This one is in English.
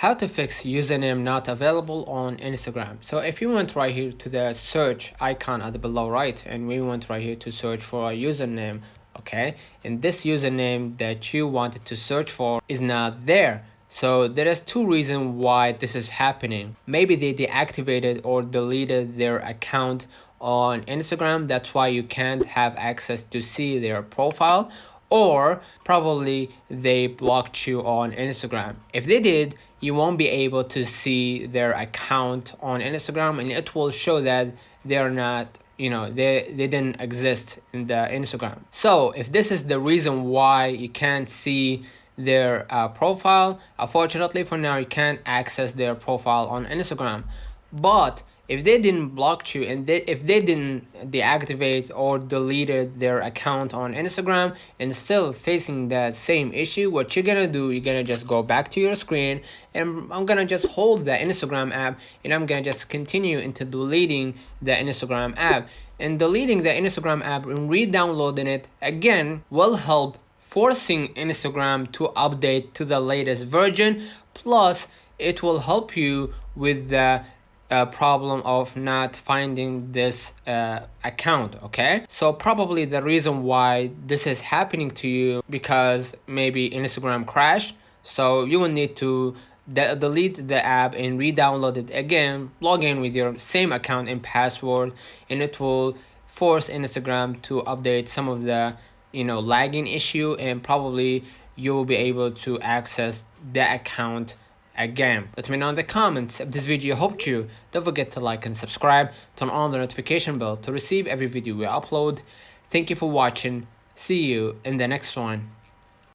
how to fix username not available on Instagram. So if you went right here to the search icon at the below right, and we went right here to search for a username, okay, and this username that you wanted to search for is not there. So there is two reasons why this is happening. Maybe they deactivated or deleted their account on Instagram, that's why you can't have access to see their profile, or probably they blocked you on Instagram. If they did, you won't be able to see their account on Instagram, and it will show that they're not, they didn't exist in the Instagram. So if this is the reason why you can't see their profile, unfortunately for now you can't access their profile on Instagram. But if they didn't block you, and if they didn't deactivate or deleted their account on Instagram and still facing that same issue, what you're gonna do, you're gonna just go back to your screen, and I'm gonna just hold the Instagram app, and I'm gonna just continue into deleting the Instagram app. And deleting the Instagram app and re-downloading it again will help forcing Instagram to update to the latest version. Plus it will help you with the problem of not finding this account. Okay, so probably the reason why this is happening to you because maybe Instagram crashed, so you will need to delete the app and re-download it again, log in with your same account and password, and it will force Instagram to update some of the lagging issue, and probably you will be able to access the account again. Let me know in the comments if this video helped you. Don't forget to like and subscribe, turn on the notification bell to receive every video we upload. Thank you for watching. See you in the next one.